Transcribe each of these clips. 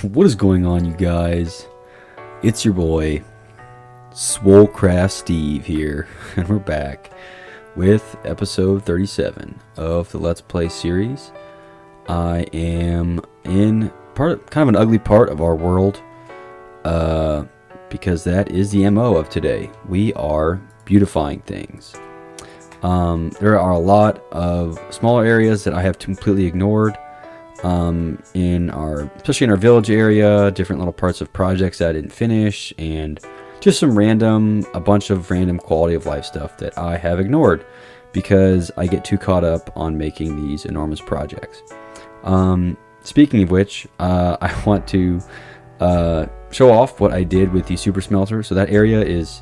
What is going on, you guys? It's your boy, Swolecraft Steve here, and we're back with episode 37 of the Let's Play series. I am in kind of an ugly part of our world, because that is the MO of today. We are beautifying things. There are a lot of smaller areas that I have completely ignored. Especially in our village area, different little parts of projects that I didn't finish, and just a bunch of random quality of life stuff that I have ignored because I get too caught up on making these enormous projects. Speaking of which, I want to show off what I did with the super smelter. So that area is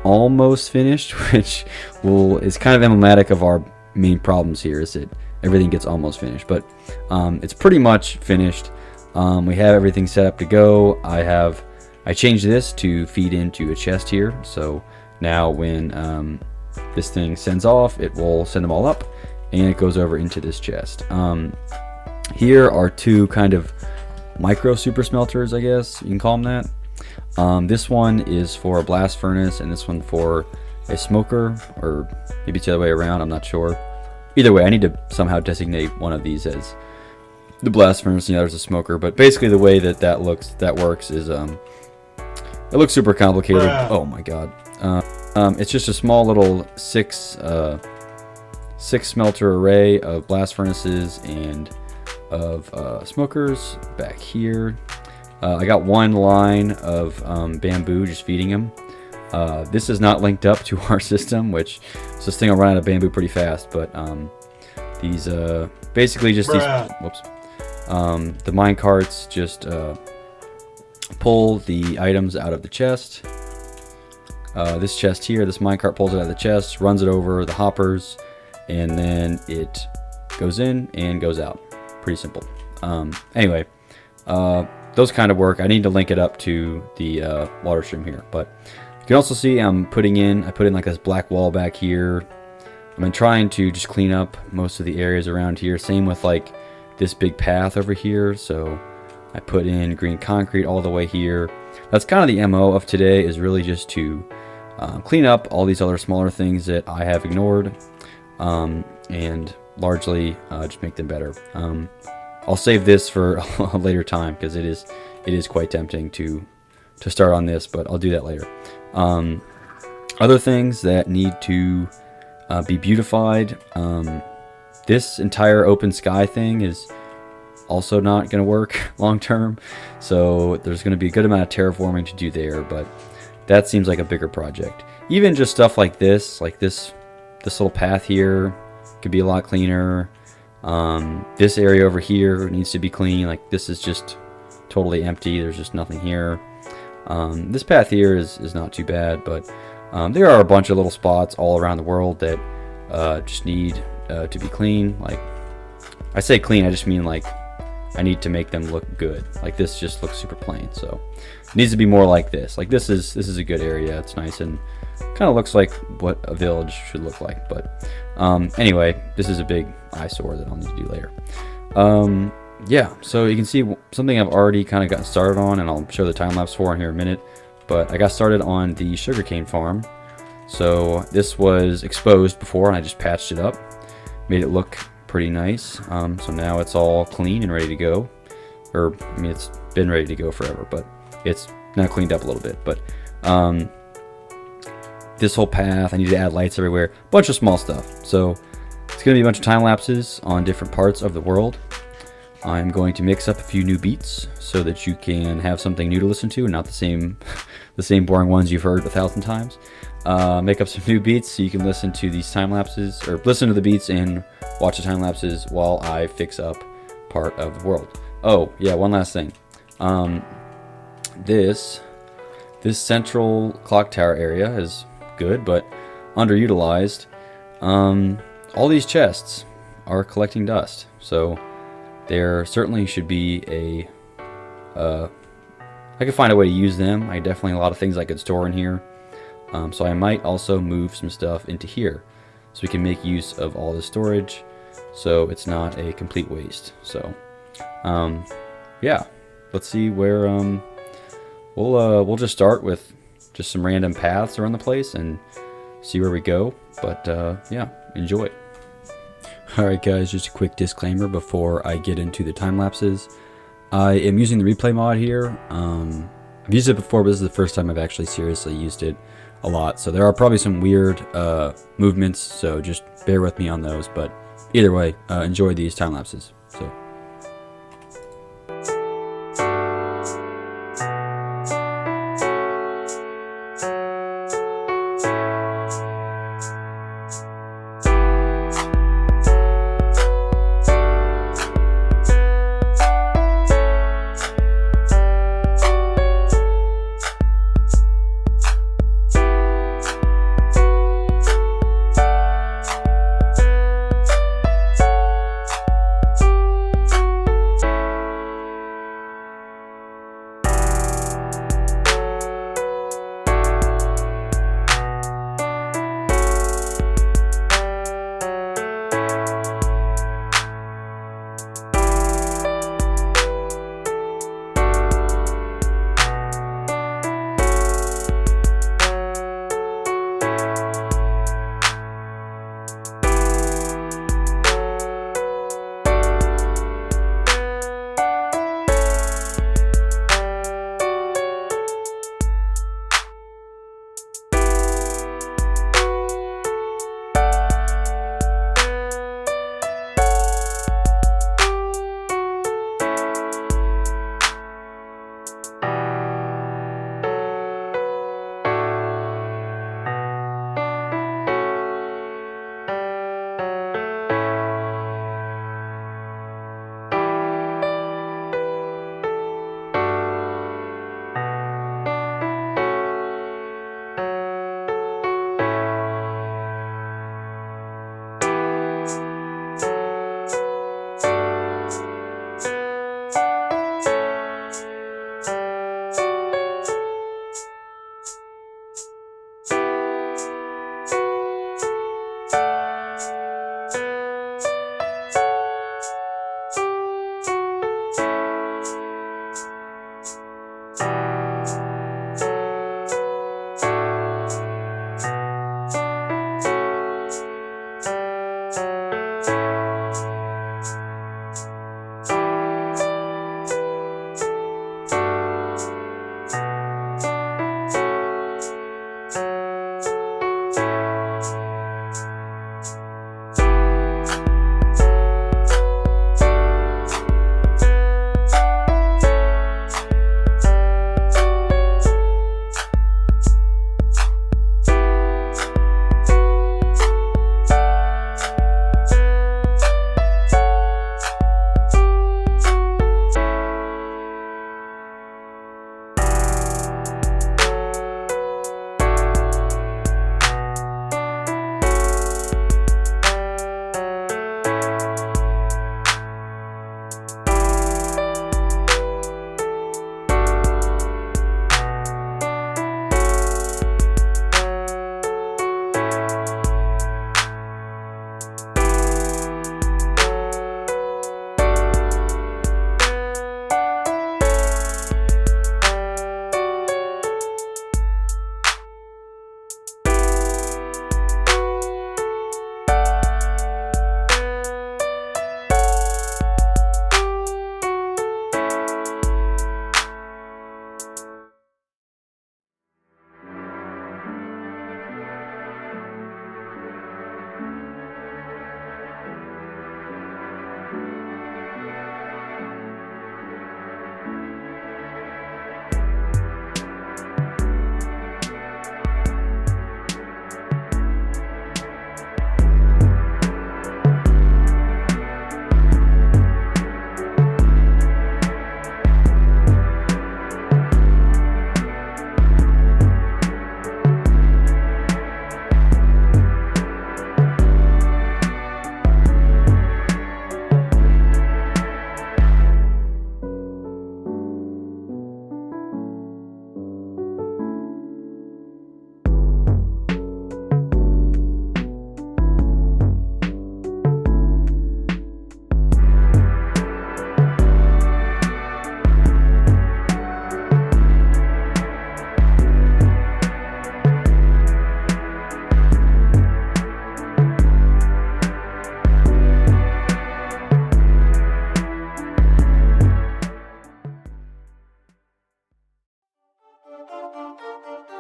almost finished, which is kind of emblematic of our main problems here, is that everything gets almost finished, but it's pretty much finished. We have everything set up to go. I changed this to feed into a chest here, so now when this thing sends off, it will send them all up and it goes over into this chest. Here are two kind of micro super smelters, I guess you can call them that. This one is for a blast furnace and this one for a smoker, or maybe it's the other way around, I'm not sure. Either way, I need to somehow designate one of these as the blast furnace and the other's a smoker. But basically, the way that works is it looks super complicated. Bruh. Oh my god! It's just a small little six smelter array of blast furnaces and of smokers back here. I got one line of bamboo, just feeding them. This is not linked up to our system, which so this thing will run out of bamboo pretty fast. But these basically just Bruh. These. Whoops. The mine carts just pull the items out of the chest. This chest here, this mine cart pulls it out of the chest, runs it over the hoppers, and then it goes in and goes out. Pretty simple. Anyway, those kind of work. I need to link it up to the water stream here, but. You can also see I put in like this black wall back here. I've been trying to just clean up most of the areas around here. Same with like this big path over here. So I put in green concrete all the way here. That's kind of the MO of today, is really just to clean up all these other smaller things that I have ignored, and largely just make them better. I'll save this for a later time because it is quite tempting to start on this, but I'll do that later. Other things that need to be beautified. This entire open sky thing is also not going to work long term, so there's going to be a good amount of terraforming to do there, but that seems like a bigger project. Even just stuff like this little path here could be a lot cleaner. This area over here needs to be clean. Like, this is just totally empty. There's just nothing here. This path here is not too bad, but there are a bunch of little spots all around the world that just need to be clean. Like, I say clean, I just mean like I need to make them look good. Like, this just looks super plain, so it needs to be more like this. Like, this is a good area. It's nice and kind of looks like what a village should look like. But anyway, this is a big eyesore that I'll need to do later. Yeah, so you can see something I've already kind of gotten started on, and I'll show the time lapse for in here in a minute. But I got started on the sugarcane farm. So this was exposed before, and I just patched it up, made it look pretty nice. So now it's all clean and ready to go. Or, I mean, it's been ready to go forever, but it's now cleaned up a little bit. But this whole path, I need to add lights everywhere. Bunch of small stuff. So it's going to be a bunch of time lapses on different parts of the world. I'm going to mix up a few new beats so that you can have something new to listen to and not the same boring ones you've heard 1,000 times. Make up some new beats so you can listen to these time lapses, or listen to the beats and watch the time lapses while I fix up part of the world. Oh yeah, one last thing. This central clock tower area is good, but underutilized. All these chests are collecting dust, so there certainly should be I could find a way to use them. I definitely a lot of things I could store in here. So I might also move some stuff into here so we can make use of all the storage so it's not a complete waste. So yeah, let's see where we'll just start with just some random paths around the place and see where we go. But yeah, enjoy. Alright guys, just a quick disclaimer before I get into the time lapses. I am using the replay mod here. I've used it before, but this is the first time I've actually seriously used it a lot. So there are probably some weird movements, so just bear with me on those. But either way, enjoy these time lapses. So.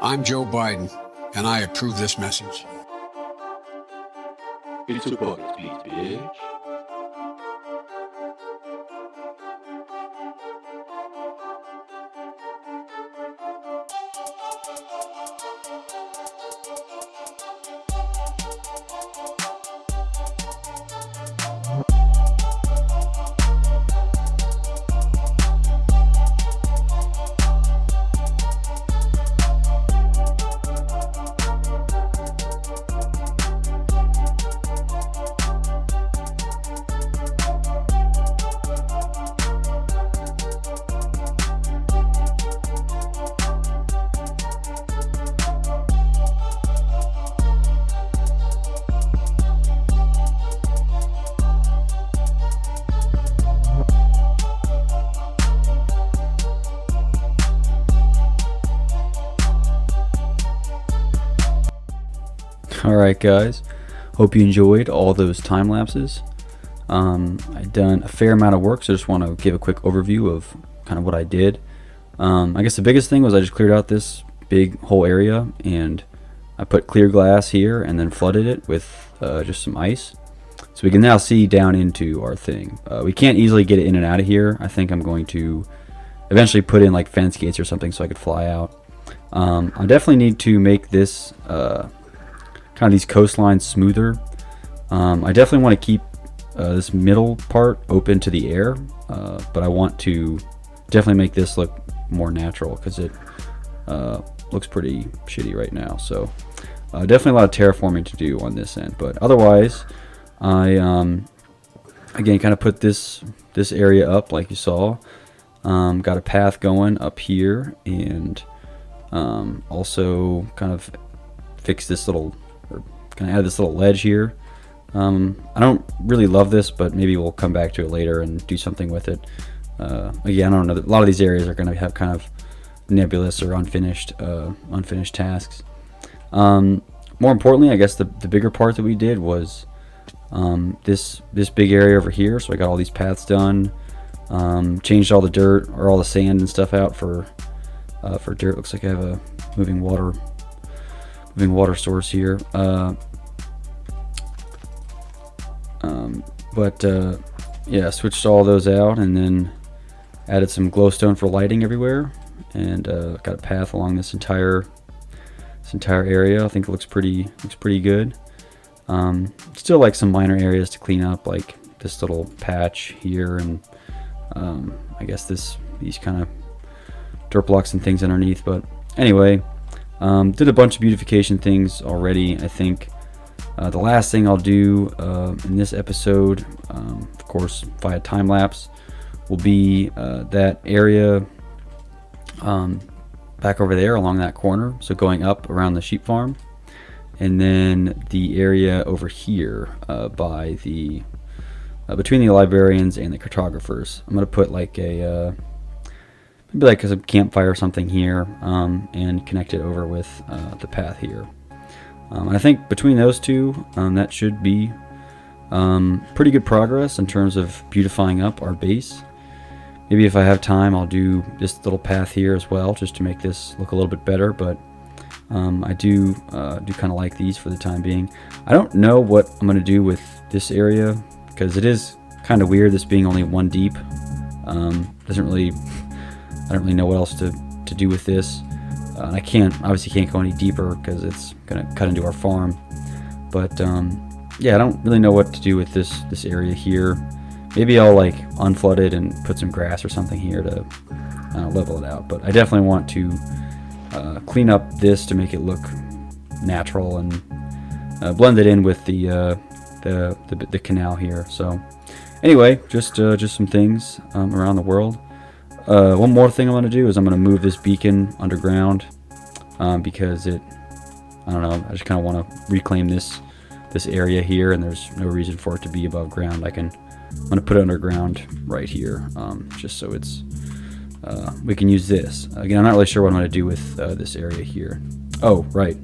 I'm Joe Biden, and I approve this message. It's a bucket beat, bitch. Alright guys, hope you enjoyed all those time lapses. I've done a fair amount of work, so I just want to give a quick overview of kind of what I did. I guess the biggest thing was I just cleared out this big whole area, and I put clear glass here and then flooded it with just some ice. So we can now see down into our thing. We can't easily get it in and out of here. I think I'm going to eventually put in like fence gates or something so I could fly out. I definitely need to make this kind of these coastlines smoother. I definitely want to keep this middle part open to the air, but I want to definitely make this look more natural because it looks pretty shitty right now. So definitely a lot of terraforming to do on this end, but otherwise I again kind of put this area up like you saw. Got a path going up here, and also kind of fix this little, or kind of add this little ledge here. I don't really love this, but maybe we'll come back to it later and do something with it. Again, I don't know. A lot of these areas are going to have kind of nebulous or unfinished tasks. More importantly, I guess the bigger part that we did was this big area over here. So I got all these paths done. Changed all the dirt or all the sand and stuff out for dirt. Looks like I have a moving water source here. Yeah, switched all those out and then added some glowstone for lighting everywhere, and got a path along this entire area. I think it looks pretty good. Still like some minor areas to clean up, like this little patch here, and I guess these kind of dirt blocks and things underneath. But anyway, did a bunch of beautification things already. I think the last thing I'll do in this episode, of course via time lapse, will be that area back over there along that corner, so going up around the sheep farm, and then the area over here by the between the librarians and the cartographers. I'm gonna put like a maybe like a campfire or something here, and connect it over with the path here. I think between those two, that should be pretty good progress in terms of beautifying up our base. Maybe if I have time, I'll do this little path here as well, just to make this look a little bit better. But I do kind of like these for the time being. I don't know what I'm going to do with this area, because it is kind of weird, this being only one deep. I don't really know what else to do with this. I obviously can't go any deeper because it's gonna cut into our farm. But yeah, I don't really know what to do with this area here. Maybe I'll like unflood it and put some grass or something here to level it out. But I definitely want to clean up this to make it look natural and blend it in with the canal here. So anyway, just some things around the world. One more thing I'm going to do is I'm going to move this beacon underground, because I don't know, I just kind of want to reclaim this area here, and there's no reason for it to be above ground. I'm going to put it underground right here, just so it's we can use this. Again, I'm not really sure what I'm going to do with this area here. Oh, right.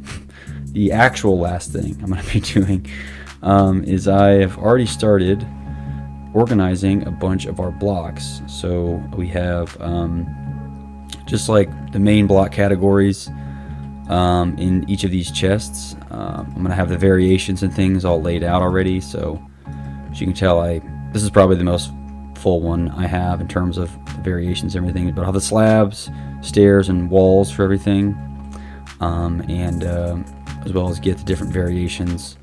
The actual last thing I'm going to be doing is I have already started organizing a bunch of our blocks. So we have just like the main block categories. in each of these chests. I'm going to have the variations and things all laid out already, so as you can tell, this is probably the most full one I have in terms of the variations and everything. But I'll have the slabs, stairs, and walls for everything, and as well as get the different variations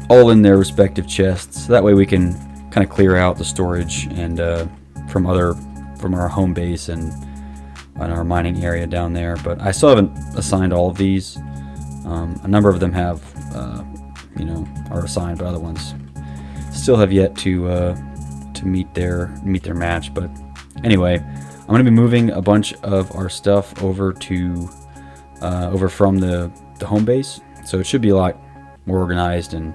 all in their respective chests. So that way we can kind of clear out the storage and from our home base and our mining area down there. But I still haven't assigned all of these. A number of them have, are assigned, but other ones still have yet to meet their match. But anyway, I'm going to be moving a bunch of our stuff over from the home base, so it should be a lot more organized and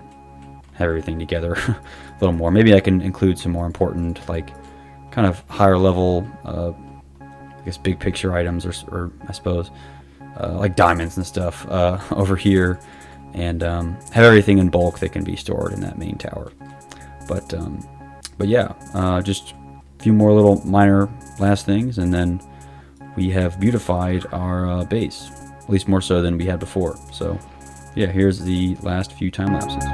have everything together a little more. Maybe I can include some more important, like kind of higher level, I guess big picture items, or I suppose like diamonds and stuff over here, and have everything in bulk that can be stored in that main tower. But yeah, just a few more little minor last things, and then we have beautified our base, at least more so than we had before. So yeah, here's the last few time lapses.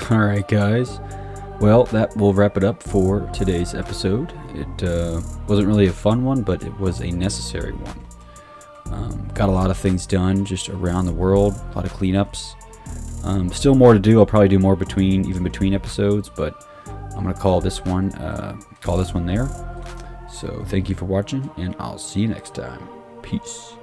All right, guys. Well, that will wrap it up for today's episode. It wasn't really a fun one, but it was a necessary one. Got a lot of things done just around the world, a lot of cleanups. Still more to do. I'll probably do more between episodes, but I'm gonna call this one there. So thank you for watching, and I'll see you next time. Peace.